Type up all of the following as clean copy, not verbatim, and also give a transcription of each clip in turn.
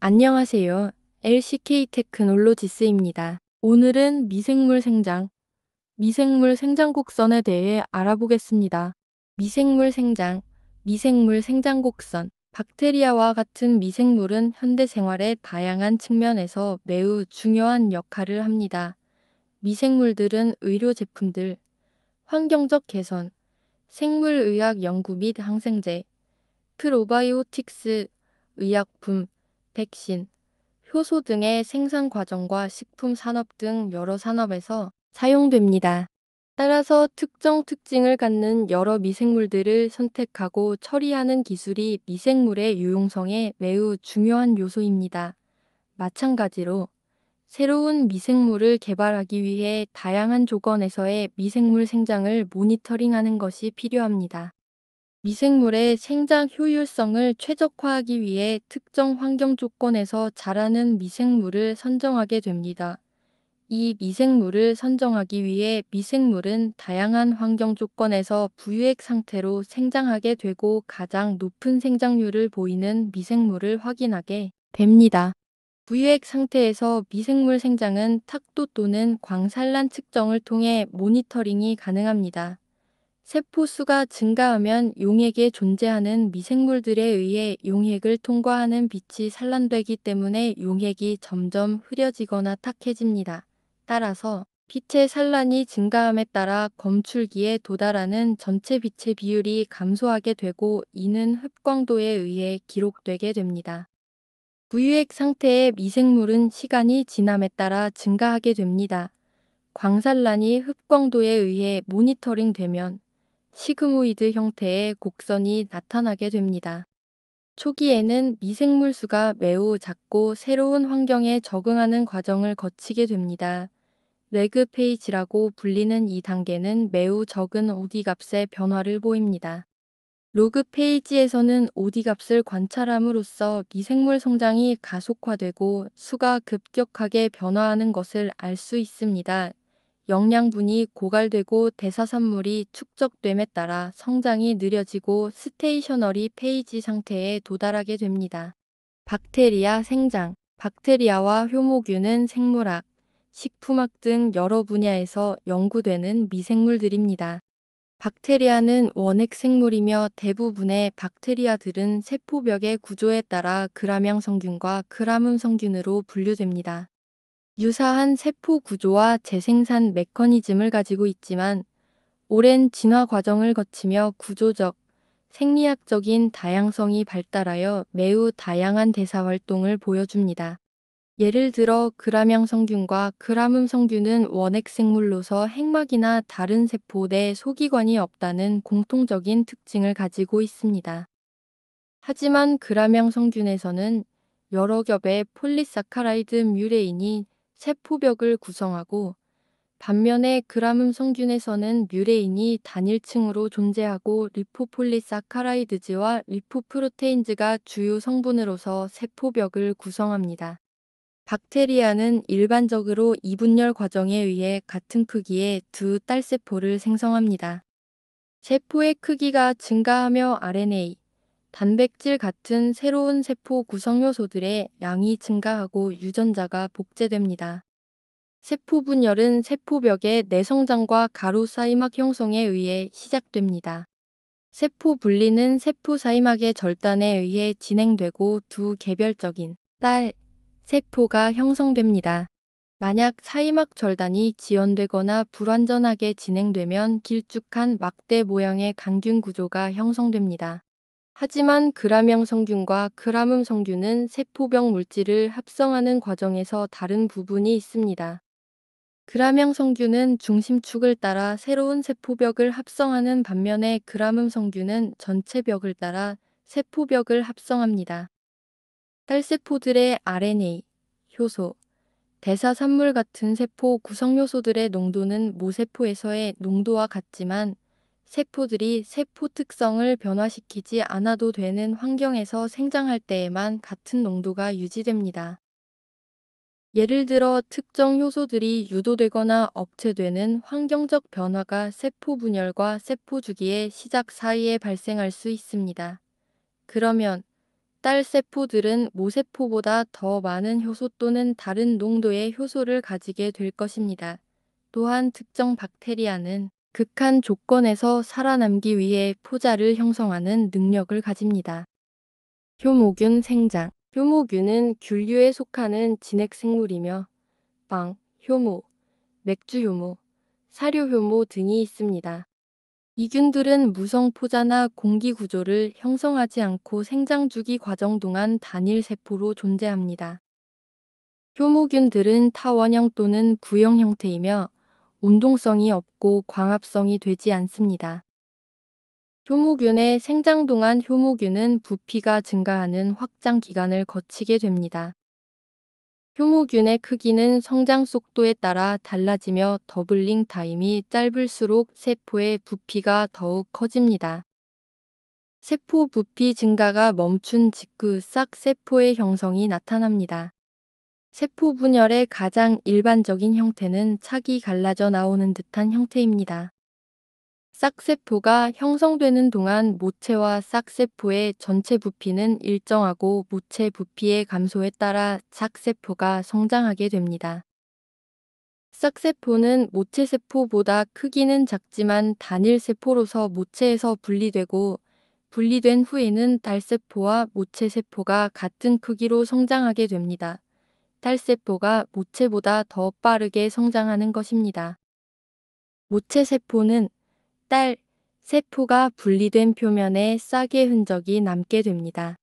안녕하세요. LCK 테크놀로지스입니다. 오늘은 미생물 생장 곡선에 대해 알아보겠습니다. 미생물 생장, 미생물 생장 곡선. 박테리아와 같은 미생물은 현대 생활의 다양한 측면에서 매우 중요한 역할을 합니다. 미생물들은 의료 제품들, 환경적 개선, 생물의학 연구 및 항생제, 프로바이오틱스, 의약품, 백신, 효소 등의 생산 과정과 식품 산업 등 여러 산업에서 사용됩니다. 따라서 특정 특징을 갖는 여러 미생물들을 선택하고 처리하는 기술이 미생물의 유용성에 매우 중요한 요소입니다. 마찬가지로 새로운 미생물을 개발하기 위해 다양한 조건에서의 미생물 생장을 모니터링하는 것이 필요합니다. 미생물의 생장 효율성을 최적화하기 위해 특정 환경 조건에서 자라는 미생물을 선정하게 됩니다. 이 미생물을 선정하기 위해 미생물은 다양한 환경 조건에서 부유액 상태로 생장하게 되고 가장 높은 생장률을 보이는 미생물을 확인하게 됩니다. 부유액 상태에서 미생물 생장은 탁도 또는 광산란 측정을 통해 모니터링이 가능합니다. 세포 수가 증가하면 용액에 존재하는 미생물들에 의해 용액을 통과하는 빛이 산란되기 때문에 용액이 점점 흐려지거나 탁해집니다. 따라서 빛의 산란이 증가함에 따라 검출기에 도달하는 전체 빛의 비율이 감소하게 되고 이는 흡광도에 의해 기록되게 됩니다. 부유액 상태의 미생물은 시간이 지남에 따라 증가하게 됩니다. 광산란이 흡광도에 의해 모니터링되면 시그모이드 형태의 곡선이 나타나게 됩니다. 초기에는 미생물 수가 매우 작고 새로운 환경에 적응하는 과정을 거치게 됩니다. 레그 페이지라고 불리는 이 단계는 매우 적은 OD 값의 변화를 보입니다. 로그 페이지에서는 OD 값을 관찰함으로써 미생물 성장이 가속화되고 수가 급격하게 변화하는 것을 알 수 있습니다. 영양분이 고갈되고 대사산물이 축적됨에 따라 성장이 느려지고 스테이셔너리 페이지 상태에 도달하게 됩니다. 박테리아 생장. 박테리아와 효모균은 생물학, 식품학 등 여러 분야에서 연구되는 미생물들입니다. 박테리아는 원핵 생물이며 대부분의 박테리아들은 세포벽의 구조에 따라 그람양 성균과 그람음 성균으로 분류됩니다. 유사한 세포 구조와 재생산 메커니즘을 가지고 있지만 오랜 진화 과정을 거치며 구조적, 생리학적인 다양성이 발달하여 매우 다양한 대사 활동을 보여줍니다. 예를 들어 그람양 성균과 그람음 성균은 원핵 생물로서 핵막이나 다른 세포 내 소기관이 없다는 공통적인 특징을 가지고 있습니다. 하지만 그람양 성균에서는 여러 겹의 폴리사카라이드 뮤레인이 세포벽을 구성하고 반면에 그람음 성균에서는 뮤레인이 단일층으로 존재하고 리포폴리사카라이드즈와 리포프로테인즈가 주요 성분으로서 세포벽을 구성합니다. 박테리아는 일반적으로 이분열 과정에 의해 같은 크기의 두 딸세포를 생성합니다. 세포의 크기가 증가하며 RNA, 단백질 같은 새로운 세포 구성 요소들의 양이 증가하고 유전자가 복제됩니다. 세포 분열은 세포벽의 내성장과 가로 사이막 형성에 의해 시작됩니다. 세포 분리는 세포 사이막의 절단에 의해 진행되고 두 개별적인 딸 세포가 형성됩니다. 만약 사이막 절단이 지연되거나 불완전하게 진행되면 길쭉한 막대 모양의 강균 구조가 형성됩니다. 하지만 그람형 성균과 그람음 성균은 세포벽 물질을 합성하는 과정에서 다른 부분이 있습니다. 그람형 성균은 중심축을 따라 새로운 세포벽을 합성하는 반면에 그람음 성균은 전체 벽을 따라 세포벽을 합성합니다. 딸세포들의 RNA, 효소, 대사산물 같은 세포 구성 요소들의 농도는 모세포에서의 농도와 같지만 세포들이 세포 특성을 변화시키지 않아도 되는 환경에서 생장할 때에만 같은 농도가 유지됩니다. 예를 들어 특정 효소들이 유도되거나 억제되는 환경적 변화가 세포 분열과 세포 주기의 시작 사이에 발생할 수 있습니다. 그러면 딸 세포들은 모세포보다 더 많은 효소 또는 다른 농도의 효소를 가지게 될 것입니다. 또한 특정 박테리아는 극한 조건에서 살아남기 위해 포자를 형성하는 능력을 가집니다. 효모균 생장. 효모균은 균류에 속하는 진핵생물이며 빵, 효모, 맥주효모, 사료효모 등이 있습니다. 이 균들은 무성 포자나 공기 구조를 형성하지 않고 생장주기 과정 동안 단일 세포로 존재합니다. 효모균들은 타원형 또는 구형 형태이며 운동성이 없고 광합성이 되지 않습니다. 효모균의 생장 동안 효모균은 부피가 증가하는 확장 기간을 거치게 됩니다. 효모균의 크기는 성장 속도에 따라 달라지며 더블링 타임이 짧을수록 세포의 부피가 더욱 커집니다. 세포 부피 증가가 멈춘 직후 싹 세포의 형성이 나타납니다. 세포 분열의 가장 일반적인 형태는 착이 갈라져 나오는 듯한 형태입니다. 싹세포가 형성되는 동안 모체와 싹세포의 전체 부피는 일정하고 모체 부피의 감소에 따라 싹세포가 성장하게 됩니다. 싹세포는 모체세포보다 크기는 작지만 단일세포로서 모체에서 분리되고 분리된 후에는 딸세포와 모체세포가 같은 크기로 성장하게 됩니다. 딸세포가 모체보다 더 빠르게 성장하는 것입니다. 모체세포는 딸, 세포가 분리된 표면에 싹의 흔적이 남게 됩니다.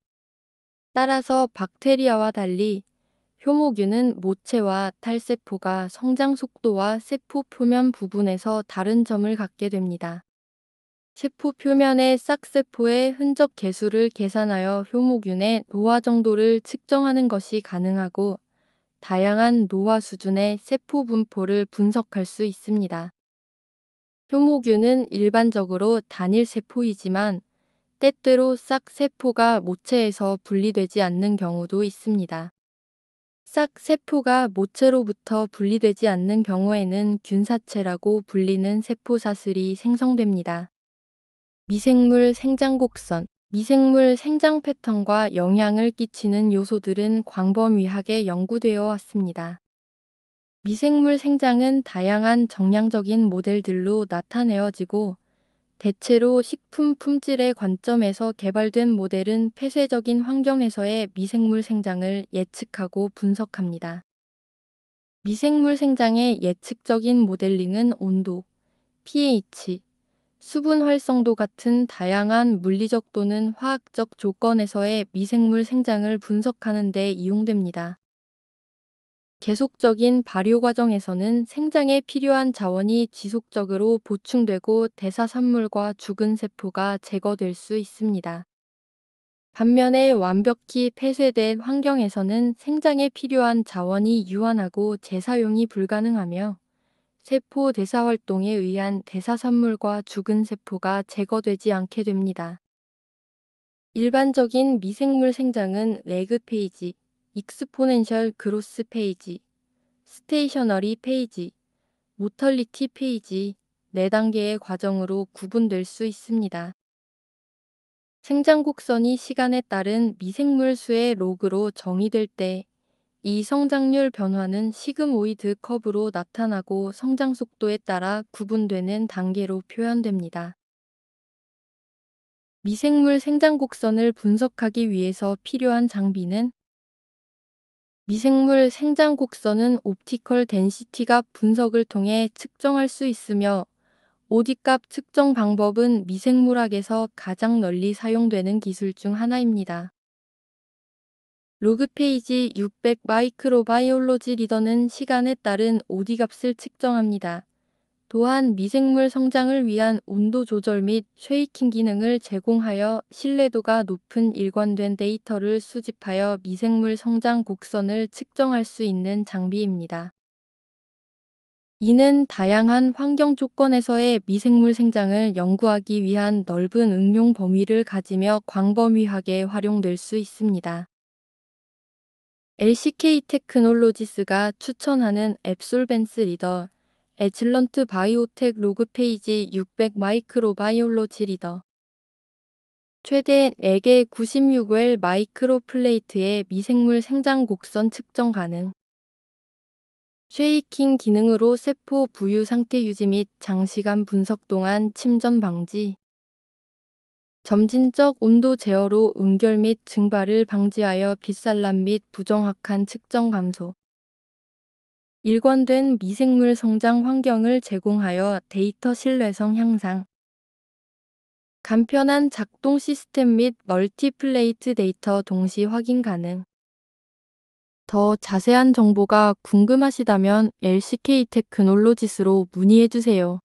따라서 박테리아와 달리 효모균은 모체와 탈세포가 성장 속도와 세포 표면 부분에서 다른 점을 갖게 됩니다. 세포 표면의 싹세포의 흔적 개수를 계산하여 효모균의 노화 정도를 측정하는 것이 가능하고 다양한 노화 수준의 세포 분포를 분석할 수 있습니다. 효모균은 일반적으로 단일 세포이지만 때때로 싹 세포가 모체에서 분리되지 않는 경우도 있습니다. 싹 세포가 모체로부터 분리되지 않는 경우에는 균사체라고 불리는 세포사슬이 생성됩니다. 미생물 생장 곡선. 미생물 생장 패턴과 영향을 끼치는 요소들은 광범위하게 연구되어 왔습니다. 미생물 생장은 다양한 정량적인 모델들로 나타내어지고 대체로 식품 품질의 관점에서 개발된 모델은 폐쇄적인 환경에서의 미생물 생장을 예측하고 분석합니다. 미생물 생장의 예측적인 모델링은 온도, pH, 수분 활성도 같은 다양한 물리적 또는 화학적 조건에서의 미생물 생장을 분석하는 데 이용됩니다. 계속적인 발효 과정에서는 생장에 필요한 자원이 지속적으로 보충되고 대사산물과 죽은 세포가 제거될 수 있습니다. 반면에 완벽히 폐쇄된 환경에서는 생장에 필요한 자원이 유한하고 재사용이 불가능하며 세포 대사 활동에 의한 대사산물과 죽은 세포가 제거되지 않게 됩니다. 일반적인 미생물 생장은 레그 페이지, 익스포넨셜 그로스 페이지, 스테이셔너리 페이지, 모털리티 페이지 4단계의 과정으로 구분될 수 있습니다. 생장 곡선이 시간에 따른 미생물 수의 로그로 정의될 때 이 성장률 변화는 시그모이드 커브로 나타나고 성장 속도에 따라 구분되는 단계로 표현됩니다. 미생물 생장 곡선을 분석하기 위해서 필요한 장비는 미생물 생장 곡선은 옵티컬 덴시티값 분석을 통해 측정할 수 있으며 OD값 측정 방법은 미생물학에서 가장 널리 사용되는 기술 중 하나입니다. 로그 페이지 600 마이크로바이올로지 리더는 시간에 따른 OD값을 측정합니다. 또한 미생물 성장을 위한 온도 조절 및 쉐이킹 기능을 제공하여 신뢰도가 높은 일관된 데이터를 수집하여 미생물 성장 곡선을 측정할 수 있는 장비입니다. 이는 다양한 환경 조건에서의 미생물 생장을 연구하기 위한 넓은 응용 범위를 가지며 광범위하게 활용될 수 있습니다. LCK 테크놀로지스가 추천하는 앱솔벤스 리더 에즐런트 바이오텍 로그 페이지 600 마이크로바이올로지 리더 최대 4개 96웰 마이크로 플레이트의 미생물 생장 곡선 측정 가능. 쉐이킹 기능으로 세포 부유 상태 유지 및 장시간 분석 동안 침전 방지. 점진적 온도 제어로 응결 및 증발을 방지하여 빛산란 및 부정확한 측정 감소. 일관된 미생물 성장 환경을 제공하여 데이터 신뢰성 향상. 간편한 작동 시스템 및 멀티플레이트 데이터 동시 확인 가능. 더 자세한 정보가 궁금하시다면 LCK 테크놀로지스로 문의해 주세요.